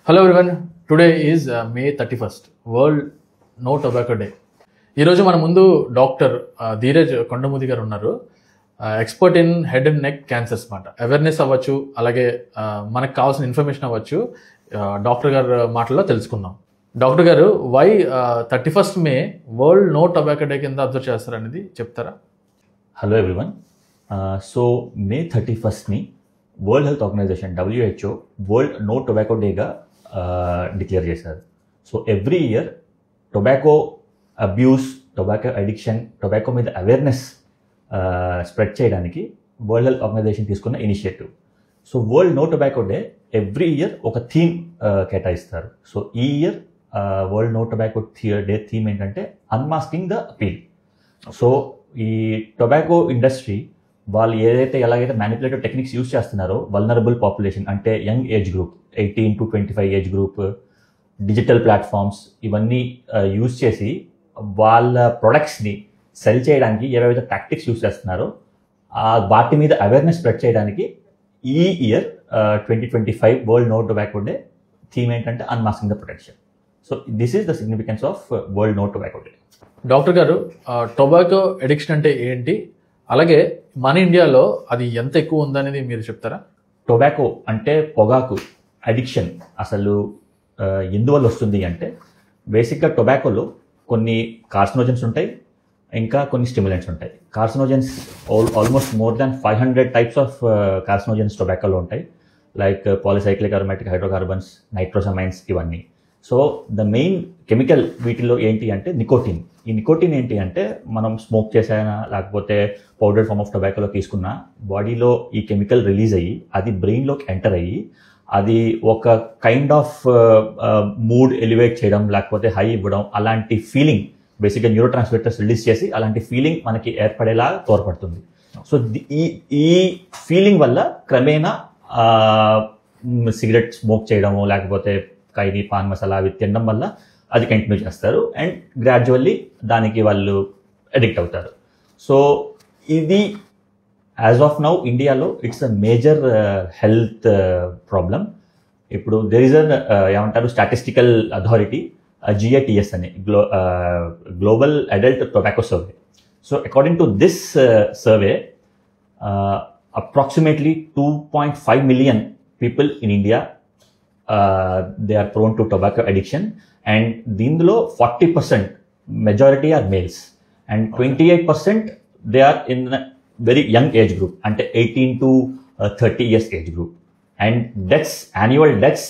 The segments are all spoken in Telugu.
Hello everyone, today is May 31st, world no tobacco day. ఈరోజు మన ముందు డాక్టర్ ధీరజ్ కొండముది గారు ఉన్నారు. Expert in head and neck cancers మాట. అవేర్నెస్ అవ్వచ్చు, అలాగే మనకు కావాల్సిన ఇన్ఫర్మేషన్ అవ్వచ్చు. డాక్టర్ గారు మాటల్లో తెలుసుకుందాం. డాక్టర్ గారు, why 31st May world no tobacco day కింద అబ్జర్వ్ చేస్తారు అనేది చెప్తారా? Hello everyone. సో మే 31స్ట్ని world health organisation WHO world no tobacco డేగా డిక్లేర్ చేశారు. So every year tobacco abuse, tobacco addiction, tobacco మీద అవేర్నెస్ స్ప్రెడ్ చేయడానికి వరల్డ్ హెల్త్ ఆర్గనైజేషన్ తీసుకున్న initiative. So world no tobacco day every year ఒక థీమ్ కేటాయిస్తారు. సో ఈ year world no tobacco day theme ఏంటంటే అన్మాస్కింగ్ ద అపీల్. సో ఈ టొబాకో ఇండస్ట్రీ వాళ్ళు ఎలాగైతే మ్యానిపులేటివ్ టెక్నిక్స్ యూజ్ చేస్తున్నారో వల్నరబుల్ పాపులేషన్ అంటే young age group, 18 to 25 age group, digital platforms ఇవన్నీ యూజ్ చేసి వాళ్ళ ప్రొడక్ట్స్ని సెల్ చేయడానికి ఏవైతే టాక్టిక్స్ యూజ్ చేస్తున్నారో వాటి మీద అవేర్నెస్ స్ప్రెడ్ చేయడానికి ఈ year 2025 world no tobacco day theme ఏంటంటే unmasking the protection. So this is the significance of world no tobacco day. Doctor గారు, టొబాకో అడిక్షన్ అంటే ఏంటి, అలాగే మన ఇండియాలో అది ఎంత ఎక్కువ ఉందనేది మీరు చెప్తారా? టొబాకో అంటే పొగాకు అడిక్షన్ అసలు ఎందువల్ల వస్తుంది అంటే బేసిక్గా టొబాకోలో కొన్ని కార్సినోజన్స్ ఉంటాయి, ఇంకా కొన్ని స్టిమ్యులెంట్స్ ఉంటాయి. Carcinogens almost more than 500 types of carcinogens టొబాకోలో ఉంటాయి, like polycyclic aromatic hydrocarbons, nitrosamines ఇవన్నీ. సో ద మెయిన్ కెమికల్ వీటిలో ఏంటి అంటే నికోటిన్. ఈ నికోటిన్ ఏంటి అంటే మనం స్మోక్ చేసానా లేకపోతే పౌడర్ ఫామ్ ఆఫ్ టొబాకోలో తీసుకున్నా బాడీలో ఈ కెమికల్ రిలీజ్ అయ్యి అది బ్రెయిన్లోకి ఎంటర్ అయ్యి అది ఒక కైండ్ ఆఫ్ మూడ్ ఎలివేట్ చేయడం లేకపోతే హై ఇవ్వడం, అలాంటి ఫీలింగ్ బేసిక్గా న్యూరో ట్రాన్స్మిటర్స్ రిలీజ్ చేసి అలాంటి ఫీలింగ్ మనకి ఏర్పడేలా తోడ్పడుతుంది. సో ఈ ఫీలింగ్ వల్ల క్రమేణా సిగరెట్ స్మోక్ చేయడము లేకపోతే ఖైనీ, పాన్ మసాలా అవి తినడం వల్ల అది కంటిన్యూ చేస్తారు అండ్ గ్రాడ్యువల్లీ దానికి వాళ్ళు అడిక్ట్ అవుతారు. సో ఇది యాజ్ ఆఫ్ నౌ ఇండియాలో it's a major health problem. ఇప్పుడు దెర్ ఈజ్ ఏమంటారు స్టాటిస్టికల్ అథారిటీ GATS అని global adult tobacco survey. So according to this survey approximately 2.5 million people in India they are prone to tobacco addiction and దీనిలో 40% majority are males and 28% they are in very young age group అంటే 18 to 30 years age group. And annual deaths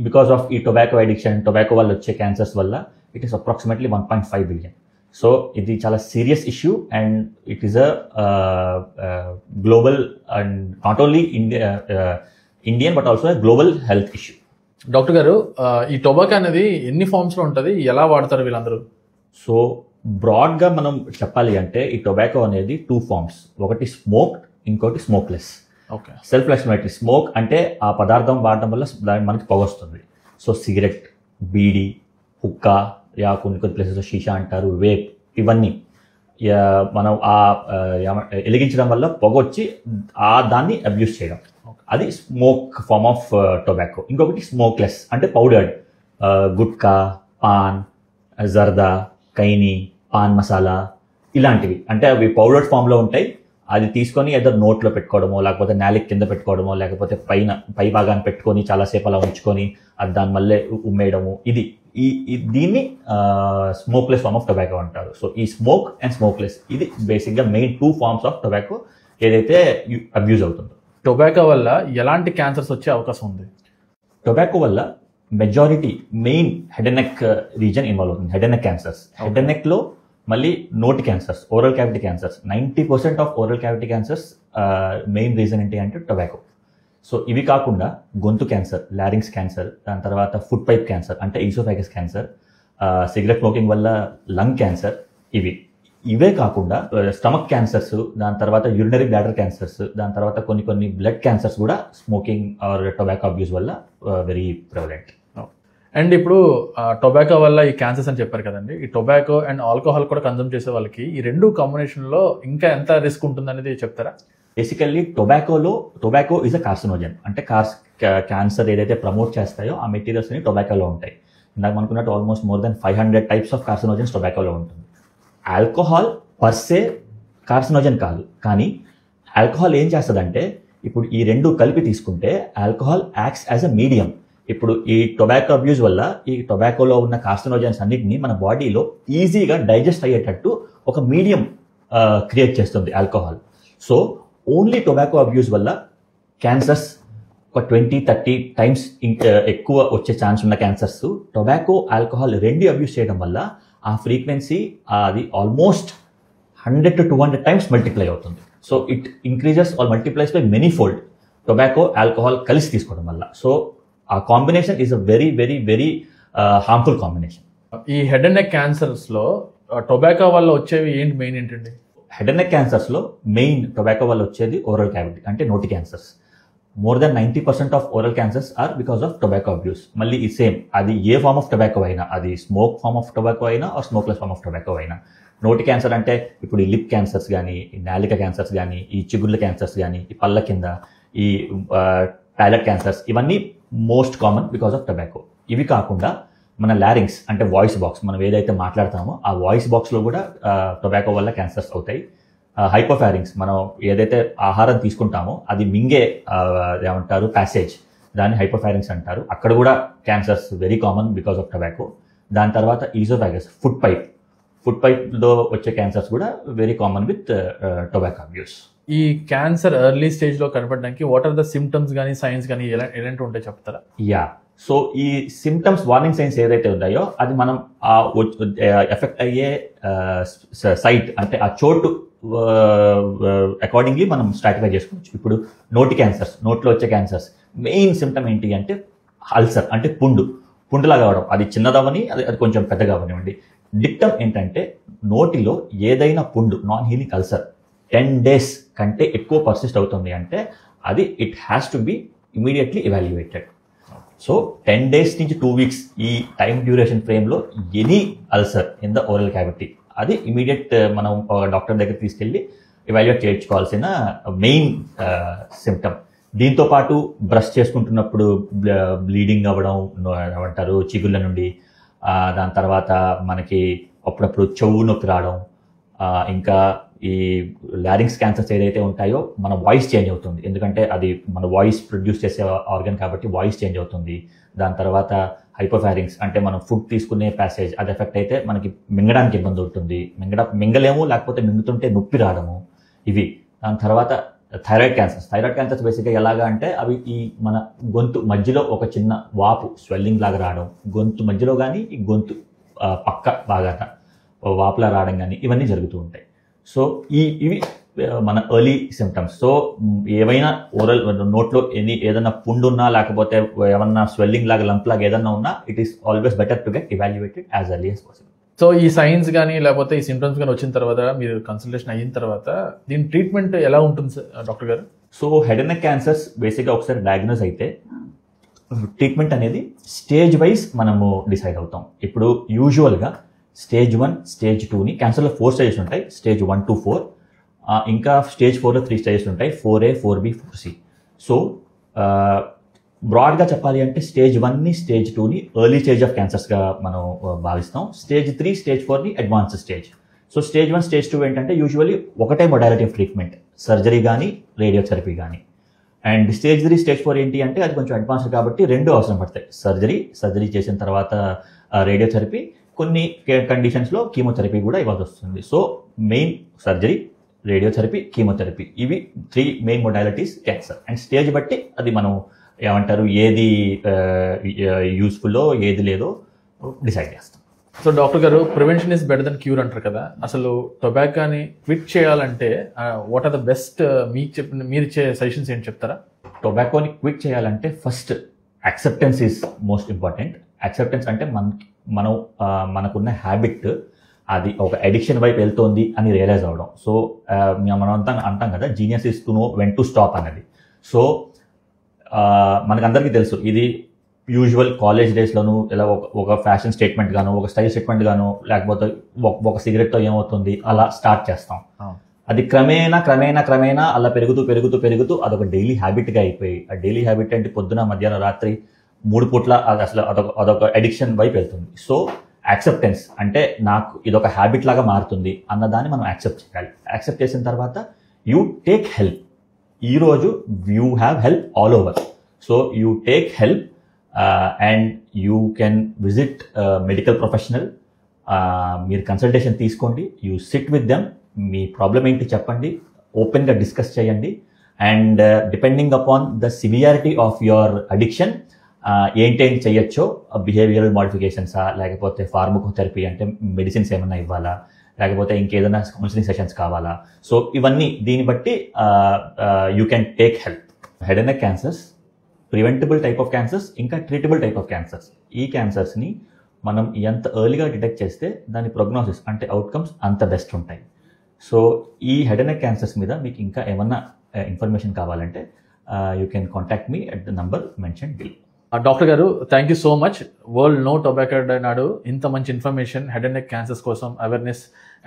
because of ఈ tobacco addiction, tobacco వల్ల వచ్చే cancers వల్ల it is approximately 1.5 billion. So ఇది చాలా serious issue and it is a global and not only Indian but also global health issue. Doctor గారు, ఈ టొబాకో అనేది ఎన్ని ఫార్మ్స్లో ఉంటుంది, ఎలా వాడతారు వీళ్ళందరూ? సో బ్రాడ్గా మనం చెప్పాలి అంటే ఈ టొబాకో అనేది 2 forms. ఒకటి స్మోక్, ఇంకోటి smokeless. Okay. Self explanatory. Smoke అంటే ఆ పదార్థం వాడడం వల్ల మనకి పొగ వస్తుంది. సో సిగరెట్, బీడీ, హుక్కా, యా కొన్ని ప్లేసెస్ షీషా అంటారు, వేప్, ఇవన్నీ మనం వెలిగించడం వల్ల పొగ వచ్చి దాన్ని అబ్యూస్ చేయడం, అది స్మోక్ ఫార్మ్ ఆఫ్ టొబాకో. ఇంకొకటి స్మోక్లెస్ అంటే powdered gutka, pan, zarda, khaini, pan masala ఇలాంటివి. అంటే అవి పౌడర్డ్ ఫామ్లో ఉంటాయి. అది తీసుకొని ఏదో నోట్లో పెట్టుకోవడమో లేకపోతే నాలిక్ కింద పెట్టుకోవడమో లేకపోతే పై భాగాన్ని పెట్టుకొని చాలాసేపు అలా ఉంచుకొని అది దాని మళ్ళీ ఉమ్మేయడము, దీన్ని స్మోక్లెస్ ఫార్మ్ ఆఫ్ టొబాకో అంటారు. సో ఈ స్మోక్ అండ్ స్మోక్లెస్ ఇది బేసిక్గా మెయిన్ 2 forms ఆఫ్ టొబాకో ఏదైతే అబ్యూజ్ అవుతుందో. టొబాకో వల్ల ఎలాంటి క్యాన్సర్స్ వచ్చే అవకాశం ఉంది? టొబాకో వల్ల majority main head and neck region involve అవుతుంది. Head and neck cancers, head and నెక్లో మళ్ళీ నోటి క్యాన్సర్స్, oral cavity cancers. 90% of oral cavity cancers main reason ఏంటి అంటే టొబాకో. సో ఇవి కాకుండా గొంతు క్యాన్సర్, లారింగ్స్ క్యాన్సర్, దాని తర్వాత ఫుడ్ పైప్ క్యాన్సర్ అంటే ఈసోఫాగస్ క్యాన్సర్, సిగరెట్ స్మోకింగ్ వల్ల లంగ్ క్యాన్సర్, ఇవే కాకుండా స్టమక్ క్యాన్సర్స్, దాని తర్వాత యూరినరీ బ్లాడర్ క్యాన్సర్స్, దాని తర్వాత కొన్ని బ్లడ్ క్యాన్సర్స్ కూడా స్మోకింగ్ ఆర్ టొబాకో అబ్యూస్ వల్ల వెరీ ప్రివలెంట్. అండ్ ఇప్పుడు టొబాకో వల్ల ఈ క్యాన్సర్స్ అని చెప్పారు కదండి, ఈ టొబాకో అండ్ ఆల్కహాల్ కూడా కన్జ్యూమ్ చేసే వాళ్ళకి ఈ రెండు కాంబినేషన్లో ఇంకా ఎంత రిస్క్ ఉంటుంది అనేది చెప్తారా? Basically tobacco is a carcinogen. అంటే క్యాన్సర్ ఏదైతే ప్రమోట్ చేస్తాయో ఆ మెటీరియల్స్ అన్ని టొబాకోలో ఉంటాయి. ఇందాక అనుకున్నట్టు almost more than 500 types of carcinogens టొబాకోలో ఉంటుంది. ఆల్కహాల్ పర్సే కార్సినోజన్ కాదు, కానీ ఆల్కహాల్ ఏం చేస్తుందంటే ఇప్పుడు ఈ రెండు కలిపి తీసుకుంటే alcohol acts as a medium. ఇప్పుడు ఈ టొబాకో అబ్యూస్ వల్ల ఈ టొబాకోలో ఉన్న కార్సినోజన్స్ అన్నిటిని మన బాడీలో ఈజీగా డైజెస్ట్ అయ్యేటట్టు ఒక మీడియం క్రియేట్ చేస్తుంది alcohol. So only tobacco abuse వల్ల క్యాన్సర్స్ ఒక 20-30 టైమ్స్ ఎక్కువ వచ్చే ఛాన్స్ ఉన్న క్యాన్సర్స్ టొబాకో ఆల్కహాల్ రెండు అబ్యూస్ చేయడం వల్ల ఆ ఫ్రీక్వెన్సీ అది ఆల్మోస్ట్ 100 to 200 టైమ్స్ మల్టిప్లై అవుతుంది. So it increases or multiplies by many fold tobacco alcohol కలిసి తీసుకోవడం వల్ల. సో ఆ combination is a very very very harmful combination. ఈ హెడ్ అండ్ నెక్ క్యాన్సర్స్లో టొబాకో వల్ల వచ్చేవి ఏంటి మెయిన్ ఏంటండి? హెడ్ అండ్ నెక్ క్యాన్సర్స్లో మెయిన్ టొబాకో వల్ల వచ్చేది ఓరల్ క్యావిటీ అంటే నోటి క్యాన్సర్స్. More than 90% of oral cancers are because of tobacco abuse. మళ్ళీ ఈ సేమ్ అది ఏ ఫార్మ్ ఆఫ్ టొబాకో అయినా, అది స్మోక్ ఫార్మ్ ఆఫ్ టొబాకో అయినా or smokeless form of tobacco అయినా. నోటి క్యాన్సర్ అంటే ఇప్పుడు ఈ లిప్ క్యాన్సర్స్ కానీ, ఈ నాలిక క్యాన్సర్స్ కానీ, ఈ చిగుళ్ళ క్యాన్సర్స్ కానీ, ఈ పళ్ళ కింద ఈ టాయిలెట్ క్యాన్సర్స్, ఇవన్నీ most common because of tobacco. ఇవి కాకుండా మన లారింగ్స్ అంటే వాయిస్ బాక్స్, మనం ఏదైతే మాట్లాడతామో ఆ వాయిస్ బాక్స్లో కూడా టొబాకో వల్ల క్యాన్సర్స్ అవుతాయి. హైపోఫారింగ్స్, మనం ఏదైతే ఆహారం తీసుకుంటామో అది మింగే ఏమంటారు ప్యాసేజ్, దాన్ని హైపోఫారింగ్స్ అంటారు. అక్కడ కూడా cancers very common because of tobacco. దాని తర్వాత ఈజోఫాగస్, ఫుడ్ పైప్లో వచ్చే క్యాన్సర్స్ కూడా very common with tobacco abuse. ఈ క్యాన్సర్ ఎర్లీ స్టేజ్లో కనపడడానికి వాట్ ఆర్ ద సిమ్టమ్స్ కానీ సైన్స్ కానీ ఎలాంటి ఉంటాయి చెప్తారా? యా, సో ఈ సిమ్టమ్స్, వార్నింగ్ సైన్స్ ఏదైతే ఉన్నాయో అది మనం ఎఫెక్ట్ అయ్యే సైట్ అంటే ఆ చోటు అకార్డింగ్లీ మనం స్ట్రాటిఫై చేసుకోవచ్చు. ఇప్పుడు నోటి క్యాన్సర్స్, నోట్లో వచ్చే క్యాన్సర్స్ మెయిన్ సిమ్టమ్ ఏంటి అంటే అల్సర్ అంటే పుండులాగా అవడం. అది చిన్నదవని అది కొంచెం పెద్దగా అవనివ్వండి. డిక్టమ్ ఏంటంటే నోటిలో ఏదైనా పుండు, నాన్ హీలింగ్ అల్సర్ 10 days కంటే ఎక్కువ పర్సిస్ట్ అవుతుంది అంటే అది it has to be immediately evaluated. So 10 days నుంచి 2 weeks ఈ టైం డ్యూరేషన్ ఫ్రేమ్లో any ulcer in the oral cavity అది ఇమీడియట్ మనం డాక్టర్ దగ్గర తీసుకెళ్ళి ఎవాల్యుయేట్ చేయించుకోవాల్సిన మెయిన్ సిమ్టమ్. దీంతో పాటు బ్రష్ చేసుకుంటున్నప్పుడు బ్లీడింగ్ అవ్వడం ఏమంటారు చిగుళ్ళ నుండి, దాని తర్వాత మనకి అప్పుడప్పుడు చెవు నొప్పి రావడం, ఇంకా ఈ లారింగ్స్ క్యాన్సర్స్ ఏదైతే ఉంటాయో మన వాయిస్ చేంజ్ అవుతుంది, ఎందుకంటే అది మన వాయిస్ ప్రొడ్యూస్ చేసే ఆర్గన్ కాబట్టి వాయిస్ చేంజ్ అవుతుంది. దాని తర్వాత హైపోఫారింగ్స్ అంటే మనం ఫుడ్ తీసుకునే ప్యాసేజ్ అది ఎఫెక్ట్ అయితే మనకి మింగడానికి ఇబ్బంది ఉంటుంది, మింగలేము, లేకపోతే మింగుతుంటే నొప్పి రావడము ఇవి. దాని తర్వాత థైరాయిడ్ క్యాన్సర్స్ బేసిక్గా ఎలాగా అంటే అవి ఈ మన గొంతు మధ్యలో ఒక చిన్న వాపు స్వెల్లింగ్ లాగా రావడం, గొంతు మధ్యలో కానీ ఈ గొంతు పక్క బాగా వాపులా రావడం కానీ ఇవన్నీ జరుగుతూ ఉంటాయి. సో ఇవి మన ఎర్లీ సిమ్టమ్స్. సో ఏవైనా ఓరల్ నోట్లో ఏదైనా పుండు ఉన్నా లేకపోతే ఏమన్నా స్వెల్లింగ్ లాగా లంప్ లాగా ఏదన్నా ఉన్నా it is always better to get evaluated as early as possible. So ఈ సైన్స్ కానీ లేకపోతే ఈ సిమ్టమ్స్ కానీ వచ్చిన తర్వాత మీరు కన్సల్టేషన్ అయిన తర్వాత దీని ట్రీట్మెంట్ ఎలా ఉంటుంది డాక్టర్ గారు? So head and neck cancers బేసిక్గా ఒకసారి డయాగ్నోస్ అయితే ట్రీట్మెంట్ అనేది స్టేజ్ వైజ్ మనము డిసైడ్ అవుతాం. ఇప్పుడు యూజువల్గా స్టేజ్ 1, స్టేజ్ 2ని క్యాన్సర్లో 4 stages ఉంటాయి, స్టేజ్ 1 to 4. ఇంకా స్టేజ్ 4లో 3 stages ఉంటాయి, 4A, 4B, 4C. సో బ్రాడ్గా చెప్పాలి అంటే స్టేజ్ 1ని, స్టేజ్ 2ని ఎర్లీ స్టేజ్ ఆఫ్ క్యాన్సర్స్గా మనం భావిస్తాం. స్టేజ్ 3, స్టేజ్ 4ని advance stage. So stage 1, stage 2 ఏంటంటే యూజువల్లీ ఒకటే మొడాలిటీ ఆఫ్ ట్రీట్మెంట్, సర్జరీ కానీ రేడియోథెరపీ కానీ. అండ్ స్టేజ్ 3, స్టేజ్ 4 ఏంటి అంటే అది కొంచెం అడ్వాన్స్డ్ కాబట్టి 2 అవసరం పడతాయి. సర్జరీ చేసిన తర్వాత రేడియోథెరపీ, కొన్ని కండిషన్స్లో కీమోథెరపీ కూడా ఇవ్వాల్సి వస్తుంది. So main surgery, radiotherapy, chemotherapy, ఇవి 3 main modalities cancer. And stage బట్టి అది మనం ఏమంటారు ఏది యూస్ఫుల్లో ఏది లేదో డిసైడ్ చేస్తాం. సో డాక్టర్ గారు, prevention is better than cure అంటారు కదా, అసలు టొబాకోని క్విట్ చేయాలంటే వాట్ ఆర్ ద బెస్ట్ మీరు ఇచ్చే సజెషన్స్ ఏంటి చెప్తారా? టొబాకోని క్విట్ చేయాలంటే first acceptance is most important. Acceptance అంటే మనకున్న హ్యాబిట్ అది ఒక అడిక్షన్ వైపు వెళ్తోంది అని రియలైజ్ అవ్వడం. సో మనం అంటాం కదా genius is to know when to stop అనేది. సో మనకందరికీ తెలుసు ఇది యూజువల్ కాలేజ్ డేస్లోనూ ఇలా ఒక ఫ్యాషన్ స్టేట్మెంట్ గాను, ఒక స్టైల్ స్టేట్మెంట్ గాను, లేకపోతే ఒక సిగరెట్తో ఏమవుతుంది అలా స్టార్ట్ చేస్తాం. అది క్రమేణా అలా పెరుగుతూ అదొక డైలీ హ్యాబిట్గా అయిపోయి, ఆ డైలీ హ్యాబిట్ అంటే పొద్దున మధ్యాహ్నం రాత్రి 3 పూట్ల అది అసలు అదొక అడిక్షన్ వైపు వెళ్తుంది. సో యాక్సెప్టెన్స్ అంటే నాకు ఇదొక హ్యాబిట్ లాగా మారుతుంది అన్నదాన్ని మనం యాక్సెప్ట్ చేయాలి. యాక్సెప్ట్ చేసిన తర్వాత యూ టేక్ హెల్ప్. ఈరోజు you have help all over. So you take help and you can visit medical professional. మీరు కన్సల్టేషన్ తీసుకోండి, యూ సిట్ విత్ దెమ్, మీ ప్రాబ్లం ఏంటి చెప్పండి, ఓపెన్గా డిస్కస్ చేయండి. And depending upon the severity of your addiction ఏంటేంటి చేయొచ్చో, బిహేవియరల్ మోడిఫికేషన్సా, లేకపోతే ఫార్మకోథెరపీ అంటే మెడిసిన్స్ ఏమైనా ఇవ్వాలా, లేకపోతే ఇంకేదైనా కౌన్సిలింగ్ సెషన్స్ కావాలా. సో ఇవన్నీ దీన్ని బట్టి you can take help. Head and neck cancers preventable type of cancers, ఇంకా ట్రీటబుల్ టైప్ ఆఫ్ క్యాన్సర్స్. ఈ క్యాన్సర్స్ని మనం ఎంత ఎర్లీగా డిటెక్ట్ చేస్తే దాని ప్రోగ్నోసిస్ అంటే అవుట్కమ్స్ అంత బెస్ట్ ఉంటాయి. సో ఈ హెడ్ అండ్ నెక్ క్యాన్సర్స్ మీద మీకు ఇంకా ఏమన్నా ఇన్ఫర్మేషన్ కావాలంటే you can contact me at the number mention below. Doctor గారు, thank you so much. World no tobacco day నాడు ఇంత మంచి information head and neck cancers కోసం అవేర్నెస్,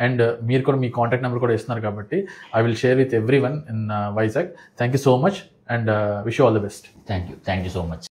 అండ్ మీరు కూడా మీ కాంటాక్ట్ నెంబర్ కూడా ఇస్తున్నారు కాబట్టి I will share with everyone in Vizag. Thank you so much and wish you all the best. Thank you so much.